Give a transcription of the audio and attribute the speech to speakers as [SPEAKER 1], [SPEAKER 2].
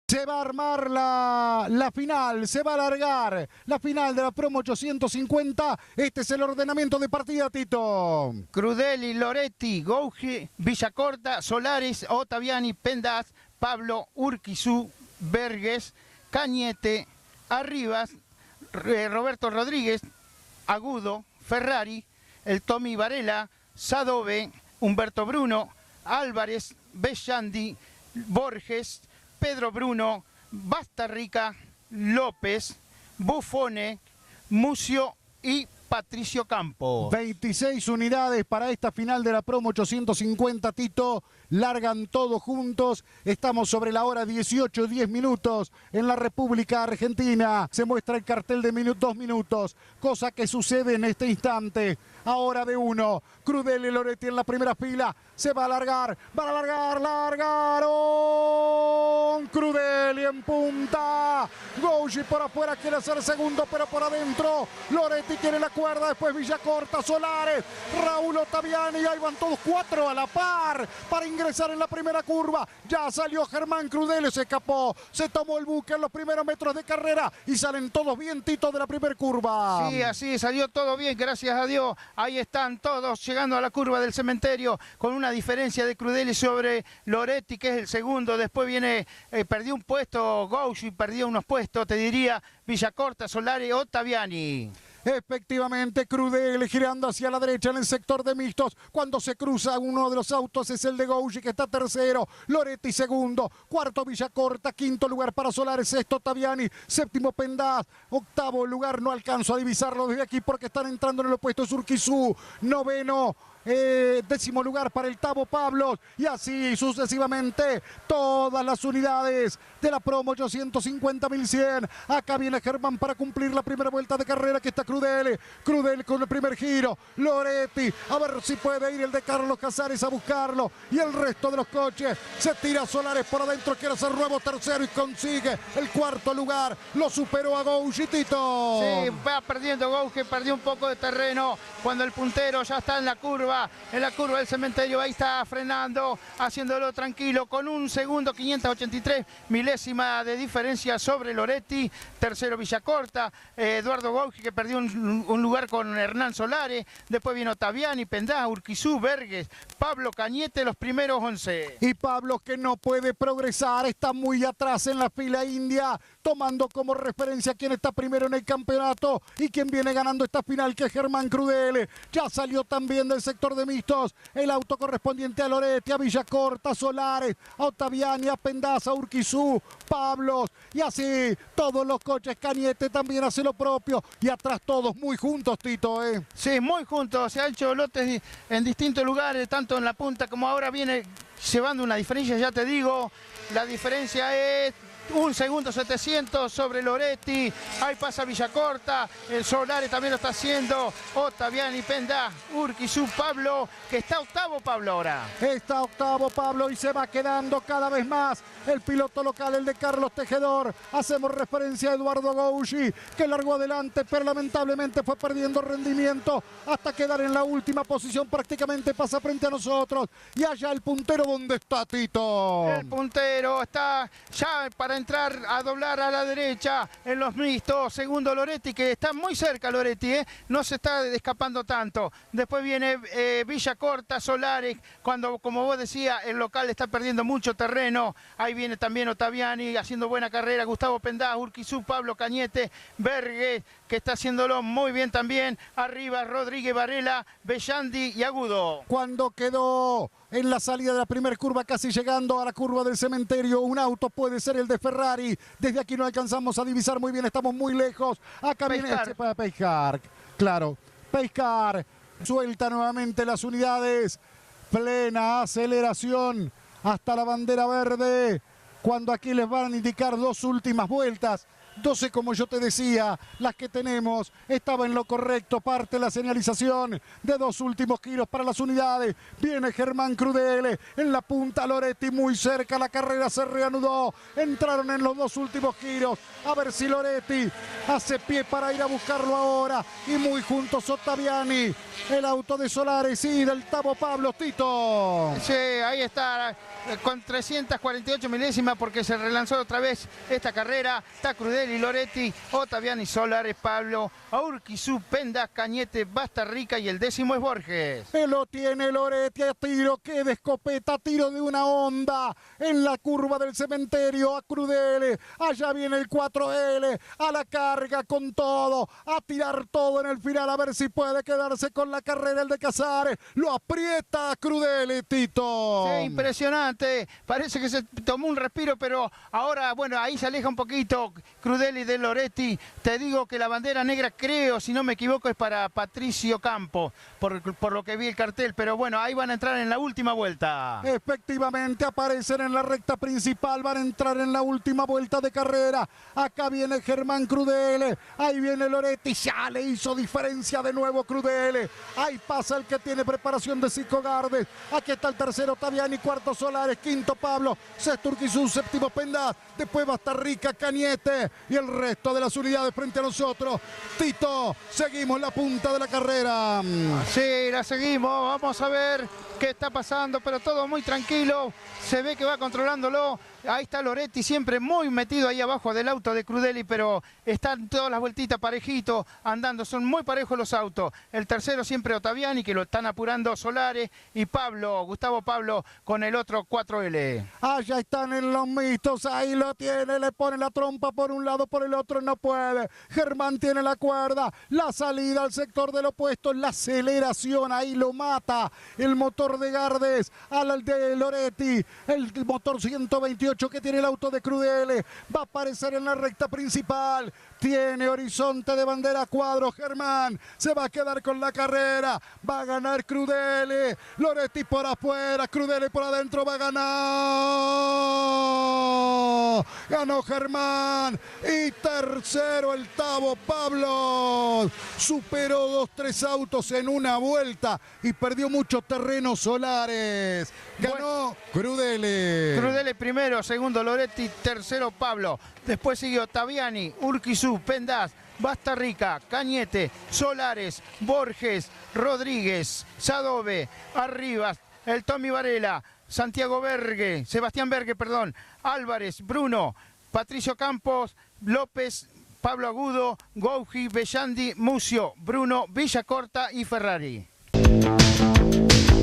[SPEAKER 1] Se va a armar la final, se va a alargar la final de la promo 850. Este es el ordenamiento de partida, Tito.
[SPEAKER 2] Crudeli, Loretti, Gouji, Villacorta, Solares, Ottaviani, Pendas, Pablo, Urquizú, Verges, Cañete, Arribas, Roberto Rodríguez, Agudo, Ferrari, el Tommy Varela, Sadove, Humberto Bruno, Álvarez, Bellandi, Borges, Pedro Bruno, Bastarrica, López, Buffone, Mucio y Patricio Campo.
[SPEAKER 1] 26 unidades para esta final de la promo 850, Tito. Largan todos juntos. Estamos sobre la hora 18:10 minutos en la República Argentina. Se muestra el cartel de 2 minutos, cosa que sucede en este instante. Ahora de uno. Crudeli, Loretti en la primera fila. Se va a alargar, largaron. Crudeli en punta. Gouji por afuera quiere ser segundo, pero por adentro. Loretti tiene la cuerda, después Villacorta, Solares, Raúl Ottaviani. Ahí van todos 4 a la par para ingresar en la primera curva. Ya salió Germán Crudeli, se escapó, se tomó el buque en los primeros metros de carrera y salen todos bien, Tito, de la primera curva.
[SPEAKER 2] Sí, así salió todo bien, gracias a Dios. Ahí están todos llegando a la curva del cementerio con una diferencia de Crudeli sobre Loretti, que es el segundo. Después viene, perdió un puesto Gouji, perdió unos puestos, te diría, Villacorta, Solari, Ottaviani.
[SPEAKER 1] Efectivamente, Crudeli girando hacia la derecha en el sector de mixtos. Cuando se cruza uno de los autos es el de Gouji, que está tercero. Loretti segundo. Cuarto Villacorta. Quinto lugar para Solares. Sexto Ottaviani. Séptimo Pendas. Octavo lugar, no alcanzo a divisarlo desde aquí porque están entrando en el opuesto Urquizú. Noveno. Décimo lugar para el Tabo Pablos y así sucesivamente todas las unidades de la promo 850.100. Acá viene Germán para cumplir la primera vuelta de carrera, que está Crudeli con el primer giro. Loretti, a ver si puede ir el de Carlos Casares a buscarlo, y el resto de los coches. Se tira Solares por adentro, quiere hacer nuevo tercero y consigue el cuarto lugar. Lo superó a Gouji, Tito.
[SPEAKER 2] Sí, va perdiendo Gouji, perdió un poco de terreno cuando el puntero ya está en la curva del cementerio. Ahí está frenando, haciéndolo tranquilo, con un segundo 583 milésima de diferencia sobre Loretti. Tercero Villacorta, Eduardo Gouji, que perdió un lugar con Hernán Solares. Después vino Ottaviani, Pendá, Urquizú, Verges, Pablo Cañete, los primeros 11.
[SPEAKER 1] Y Pablo, que no puede progresar, está muy atrás en la fila india, tomando como referencia quién está primero en el campeonato y quién viene ganando esta final, que es Germán Crudeli. Ya salió también del sector de mixtos el auto correspondiente a Loretti, a Villacorta, Solares, a Ottaviani, a Pendas, a Urquizú, Pablos, y así todos los coches. Cañete también hace lo propio, y atrás todos muy juntos, Tito.
[SPEAKER 2] Sí, muy juntos, se han hecho lotes en distintos lugares, tanto en la punta como ahora viene llevando una diferencia, ya te digo, la diferencia es 1 segundo 700 sobre Loretti. Ahí pasa Villacorta, el Solares también lo está haciendo, Ottaviani, Pendá, Urquizú, Pablo, que está octavo Pablo ahora.
[SPEAKER 1] Está octavo Pablo y se va quedando cada vez más el piloto local, el de Carlos Tejedor. Hacemos referencia a Eduardo Gouji, que largó adelante, pero lamentablemente fue perdiendo rendimiento hasta quedar en la última posición. Prácticamente pasa frente a nosotros. Y allá el puntero, ¿dónde está, Tito?
[SPEAKER 2] El puntero está ya para entrar a doblar a la derecha en los mixtos. Segundo Loretti, que está muy cerca Loretti, no se está escapando tanto. Después viene Villacorta, Solares, cuando, como vos decías, el local está perdiendo mucho terreno. Ahí viene también Ottaviani haciendo buena carrera, Gustavo Pendá, Urquizú, Pablo Cañete, Verges, que está haciéndolo muy bien también. Arriba Rodríguez, Varela, Bellandi y Agudo.
[SPEAKER 1] Cuando quedó en la salida de la primera curva, casi llegando a la curva del cementerio, un auto, puede ser el de Ferrari. Desde aquí no alcanzamos a divisar muy bien, estamos muy lejos. Acá viene para Pescar, claro, Pescar suelta nuevamente las unidades, plena aceleración hasta la bandera verde, cuando aquí les van a indicar 2 últimas vueltas 12, como yo te decía, las que tenemos. Estaba en lo correcto, parte la señalización de 2 últimos giros para las unidades. Viene Germán Crudele en la punta, Loretti muy cerca, la carrera se reanudó. Entraron en los 2 últimos giros. A ver si Loretti hace pie para ir a buscarlo ahora. Y muy juntos Ottaviani, el auto de Solares y del Tavo Pablo. Tito.
[SPEAKER 2] Sí, ahí está, con 348 milésimas porque se relanzó otra vez esta carrera. Está Crudele, Loretti, Ottaviani, Solares, Pablo, Urquizú, Pendas, Cañete, Bastarrica y el 10º es Borges.
[SPEAKER 1] Lo tiene Loretti a tiro, que de escopeta, tiro de una onda en la curva del cementerio a Crudele. Allá viene el 4L, a la carga con todo, a tirar todo en el final, a ver si puede quedarse con la carrera el de Casares. Lo aprieta a Crudele, Tito.
[SPEAKER 2] Sí, impresionante, parece que se tomó un respiro, pero ahora, bueno, ahí se aleja un poquito Crudele de Loretti. Te digo que la bandera negra, creo, si no me equivoco, es para Patricio Campo, por lo que vi el cartel, pero bueno, ahí van a entrar en la última vuelta.
[SPEAKER 1] Efectivamente, aparecen en la recta principal, van a entrar en la última vuelta de carrera. Acá viene Germán Crudele, ahí viene Loretti, ya le hizo diferencia de nuevo Crudele. Ahí pasa el que tiene preparación de Zico Gardes. Aquí está el tercero Ottaviani, cuarto Solares, quinto Pablo, sexto Urquizú, séptimo Pendas, después Bastarrica, Cañete y el resto de las unidades frente a nosotros. Tito, seguimos la punta de la carrera.
[SPEAKER 2] Sí, la seguimos, vamos a ver qué está pasando, pero todo muy tranquilo, se ve que va controlándolo. Ahí está Loretti, siempre muy metido ahí abajo del auto de Crudele, pero están todas las vueltitas parejitos, andando, son muy parejos los autos. El tercero siempre Ottaviani, que lo están apurando Solares, y Pablo, Gustavo Pablo, con el otro 4L.
[SPEAKER 1] Allá están en los mixtos, ahí lo tiene, le pone la trompa por un lado, por el otro no puede. Germán tiene la cuerda, la salida al sector del opuesto, la aceleración, ahí lo mata. El motor de Gardes, al de Loretti, el motor 128 que tiene el auto de Crudele, va a aparecer en la recta principal. Tiene horizonte de bandera cuadro, Germán se va a quedar con la carrera, va a ganar Crudele, Loretti por afuera, Crudele por adentro, va a ganar, ganó Germán, y tercero el Tavo Pablo, superó 2-3 autos en una vuelta y perdió mucho terreno Solares, ganó Crudele.
[SPEAKER 2] Crudele primero, segundo Loretti, tercero Pablo, después siguió Ottaviani, Urquizú, Pendas, Bastarrica, Cañete, Solares, Borges, Rodríguez, Sadove, Arribas, el Tommy Varela, Santiago Bergue, Sebastián Bergue, perdón, Álvarez, Bruno, Patricio Campos, López, Pablo Agudo, Gouji, Bellandi, Mucio, Bruno, Villacorta y Ferrari.